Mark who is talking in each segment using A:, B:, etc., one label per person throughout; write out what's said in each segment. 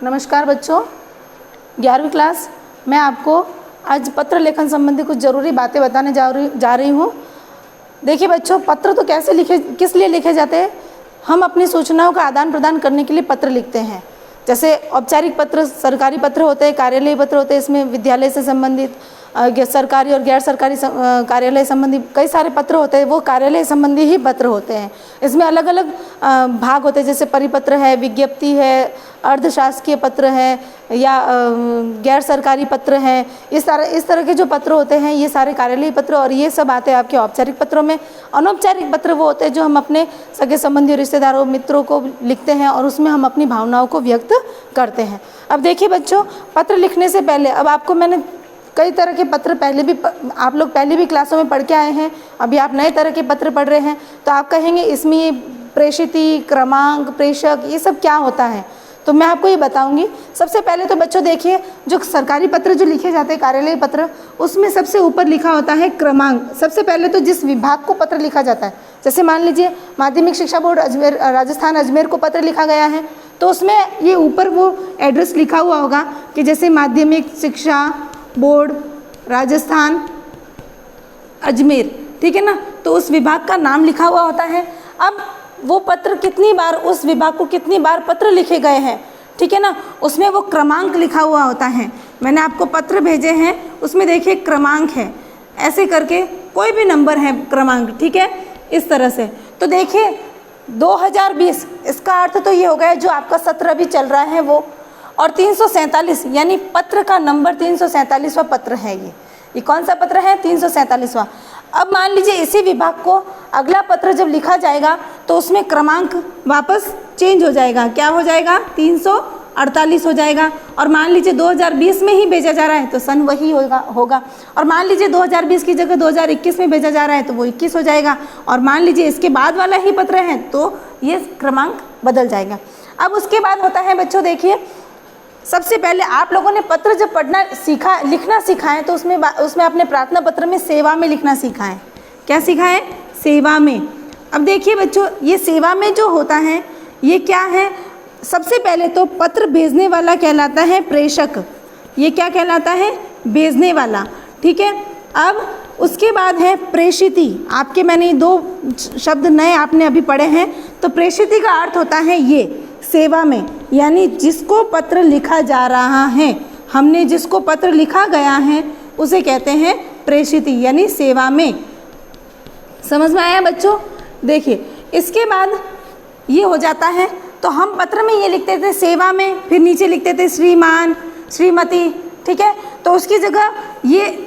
A: नमस्कार बच्चों, 11वीं क्लास। मैं आपको आज पत्र लेखन संबंधी कुछ ज़रूरी बातें बताने जा रही हूँ। देखिए बच्चों, पत्र तो किस लिए लिखे जाते हैं। हम अपनी सूचनाओं का आदान प्रदान करने के लिए पत्र लिखते हैं। जैसे औपचारिक पत्र सरकारी पत्र होते हैं, कार्यालयीय पत्र होते हैं, इसमें विद्यालय से संबंधित सरकारी और गैर सरकारी कार्यालय संबंधी कई सारे पत्र होते हैं, वो कार्यालय संबंधी ही पत्र होते हैं। इसमें अलग अलग भाग होते हैं, जैसे परिपत्र है, विज्ञप्ति है, अर्धशासकीय पत्र है या गैर सरकारी पत्र हैं। इस तरह के जो पत्र होते हैं ये सारे कार्यालयीय पत्र, और ये सब आते हैं आपके औपचारिक पत्रों में। अनौपचारिक पत्र वो होते हैं जो हम अपने सगे संबंधी, रिश्तेदारों, मित्रों को लिखते हैं और उसमें हम अपनी भावनाओं को व्यक्त करते हैं। अब देखिए बच्चों, पत्र लिखने से पहले अब आपको मैंने कई तरह के पत्र आप लोग पहले भी क्लासों में पढ़ के आए हैं, अभी आप नए तरह के पत्र पढ़ रहे हैं, तो आप कहेंगे इसमें प्रेषिती, क्रमांक, प्रेषक, ये सब क्या होता है। तो मैं आपको ये बताऊंगी। सबसे पहले तो बच्चों देखिए, जो सरकारी पत्र जो लिखे जाते हैं, कार्यालयीय पत्र, उसमें सबसे ऊपर लिखा होता है क्रमांक। सबसे पहले तो जिस विभाग को पत्र लिखा जाता है, जैसे मान लीजिए माध्यमिक शिक्षा बोर्ड अजमेर, राजस्थान अजमेर को पत्र लिखा गया है, तो उसमें ये ऊपर वो एड्रेस लिखा हुआ होगा कि जैसे माध्यमिक शिक्षा बोर्ड राजस्थान अजमेर, ठीक है ना। तो उस विभाग का नाम लिखा हुआ होता है। अब वो पत्र कितनी बार, उस विभाग को कितनी बार पत्र लिखे गए हैं, ठीक है ना, उसमें वो क्रमांक लिखा हुआ होता है। मैंने आपको पत्र भेजे हैं, उसमें देखिए क्रमांक है, ऐसे करके कोई भी नंबर है क्रमांक, ठीक है, इस तरह से। तो देखिए 2020, इसका अर्थ तो ये हो गया जो आपका सत्र अभी चल रहा है वो, और 347 यानी पत्र का नंबर 347वां पत्र है। ये कौन सा पत्र है? 347वां। अब मान लीजिए इसी विभाग को अगला पत्र जब लिखा जाएगा तो उसमें क्रमांक वापस चेंज हो जाएगा। क्या हो जाएगा? 348 हो जाएगा। और मान लीजिए 2020 में ही भेजा जा रहा है तो सन वही होगा। और मान लीजिए 2020 की जगह 2021 में भेजा जा रहा है तो वो 21 हो जाएगा। और मान लीजिए इसके बाद वाला ही पत्र है तो ये क्रमांक बदल जाएगा। अब उसके बाद होता है बच्चों, देखिए सबसे पहले आप लोगों ने पत्र जब लिखना सीखा है तो उसमें अपने प्रार्थना पत्र में सेवा में लिखना सीखा है। क्या सीखा है? सेवा में। अब देखिए बच्चों, ये सेवा में जो होता है ये क्या है? सबसे पहले तो पत्र भेजने वाला कहलाता है प्रेषक। ये क्या कहलाता है? भेजने वाला, ठीक है। अब उसके बाद है प्रेषिती। आपके मैंने 2 शब्द नए आपने अभी पढ़े हैं। तो प्रेषिती का अर्थ होता है ये सेवा में, यानी जिसको पत्र लिखा जा रहा है, हमने जिसको पत्र लिखा गया है उसे कहते हैं प्रेषिती, यानी सेवा में। समझ में आया बच्चों? देखिए इसके बाद ये हो जाता है तो हम पत्र में ये लिखते थे सेवा में, फिर नीचे लिखते थे श्रीमान, श्रीमती, ठीक है। तो उसकी जगह ये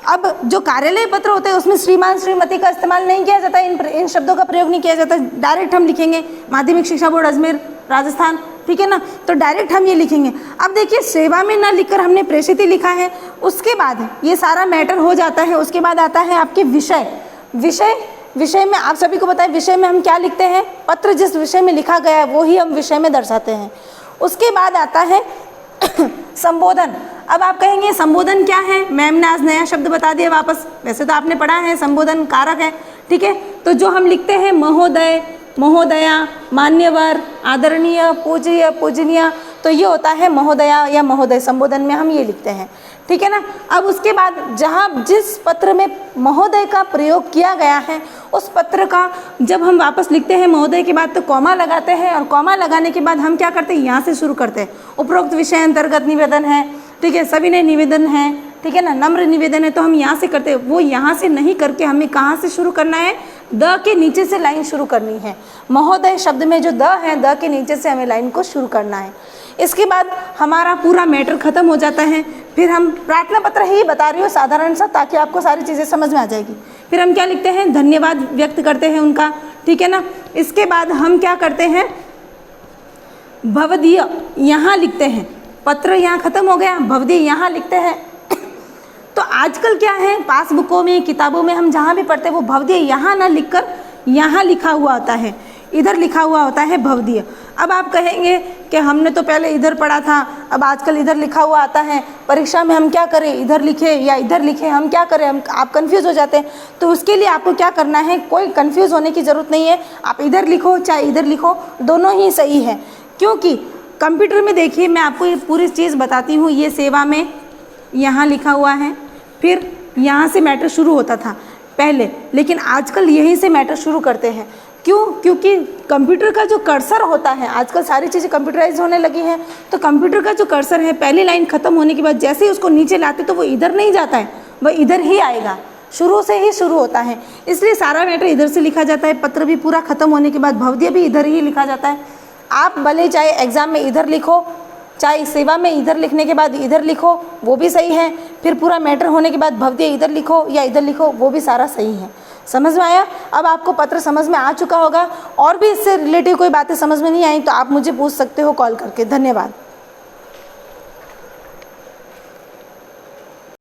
A: अब जो कार्यालय पत्र होते हैं उसमें श्रीमान, श्रीमती का इस्तेमाल नहीं किया जाता, इन शब्दों का प्रयोग नहीं किया जाता। डायरेक्ट हम लिखेंगे माध्यमिक शिक्षा बोर्ड अजमेर राजस्थान, ठीक है ना। तो डायरेक्ट हम ये लिखेंगे। अब देखिए सेवा में ना लिखकर हमने प्रेषिती लिखा है। उसके बाद ये सारा मैटर हो जाता है। उसके बाद आता है आपके विषय में आप सभी को पता है विषय में हम क्या लिखते हैं? पत्र जिस विषय में लिखा गया है वो ही हम विषय में दर्शाते हैं। उसके बाद आता है संबोधन। अब आप कहेंगे संबोधन क्या है? मैम ने आज नया शब्द बता दिया वापस, वैसे तो आपने पढ़ा है, संबोधन कारक है, ठीक है। तो जो हम लिखते हैं महोदय, महोदया, मान्यवर, आदरणीय, पूज्य, पूजनीय, तो ये होता है महोदया या महोदय। संबोधन में हम ये लिखते हैं, ठीक है ना। अब उसके बाद जिस पत्र में महोदय का प्रयोग किया गया है उस पत्र का जब हम वापस लिखते हैं महोदय के बाद तो कॉमा लगाते हैं, और कॉमा लगाने के बाद हम क्या करते हैं? यहाँ से शुरू करते हैं। उपरोक्त विषय अंतर्गत निवेदन है, ठीक है, सविनय निवेदन है, ठीक है ना, नम्र निवेदन है, तो हम यहाँ से करते हैं। वो यहाँ से नहीं करके हमें कहाँ से शुरू करना है? द के नीचे से लाइन शुरू करनी है। महोदय शब्द में जो द है, द के नीचे से हमें लाइन को शुरू करना है। इसके बाद हमारा पूरा मैटर खत्म हो जाता है। फिर हम प्रार्थना पत्र ही बता रही हूँ साधारण सा, ताकि आपको सारी चीज़ें समझ में आ जाएगी। फिर हम क्या लिखते हैं? धन्यवाद व्यक्त करते हैं उनका, ठीक है ना। इसके बाद हम क्या करते हैं? भवदीय यहाँ लिखते हैं। पत्र यहाँ खत्म हो गया, भवदीय यहाँ लिखते हैं। तो आजकल क्या है, पासबुकों में, किताबों में हम जहाँ भी पढ़ते हैं वो भवदीय यहाँ ना लिखकर यहाँ लिखा हुआ होता है, इधर लिखा हुआ होता है भवदीय। अब आप कहेंगे कि हमने तो पहले इधर पढ़ा था, अब आजकल इधर लिखा हुआ आता है, परीक्षा में हम क्या करें, इधर लिखे या इधर लिखे, हम क्या करें, आप कंफ्यूज हो जाते हैं। तो उसके लिए आपको क्या करना है? कोई कंफ्यूज होने की ज़रूरत नहीं है। आप इधर लिखो चाहे इधर लिखो, दोनों ही सही है, क्योंकि कंप्यूटर में देखिए मैं आपको ये पूरी चीज़ बताती हूँ। ये सेवा में यहाँ लिखा हुआ है, फिर यहाँ से मैटर शुरू होता था पहले, लेकिन आजकल यहीं से मैटर शुरू करते हैं। क्यों? क्योंकि कंप्यूटर का जो कर्सर होता है, आजकल सारी चीज़ें कंप्यूटराइज होने लगी हैं, तो कंप्यूटर का जो कर्सर है पहली लाइन ख़त्म होने के बाद जैसे ही उसको नीचे लाते तो वो इधर नहीं जाता है, वह इधर ही आएगा, शुरू से ही शुरू होता है। इसलिए सारा मैटर इधर से लिखा जाता है। पत्र भी पूरा ख़त्म होने के बाद भवदीय भी इधर ही लिखा जाता है। आप भले चाहे एग्ज़ाम में इधर लिखो, चाहे सेवा में इधर लिखने के बाद इधर लिखो, वो भी सही है। फिर पूरा मैटर होने के बाद भवदीय इधर लिखो या इधर लिखो, वो भी सारा सही है। समझ में आया? अब आपको पत्र समझ में आ चुका होगा। और भी इससे रिलेटिव कोई बातें समझ में नहीं आई तो आप मुझे पूछ सकते हो कॉल करके। धन्यवाद।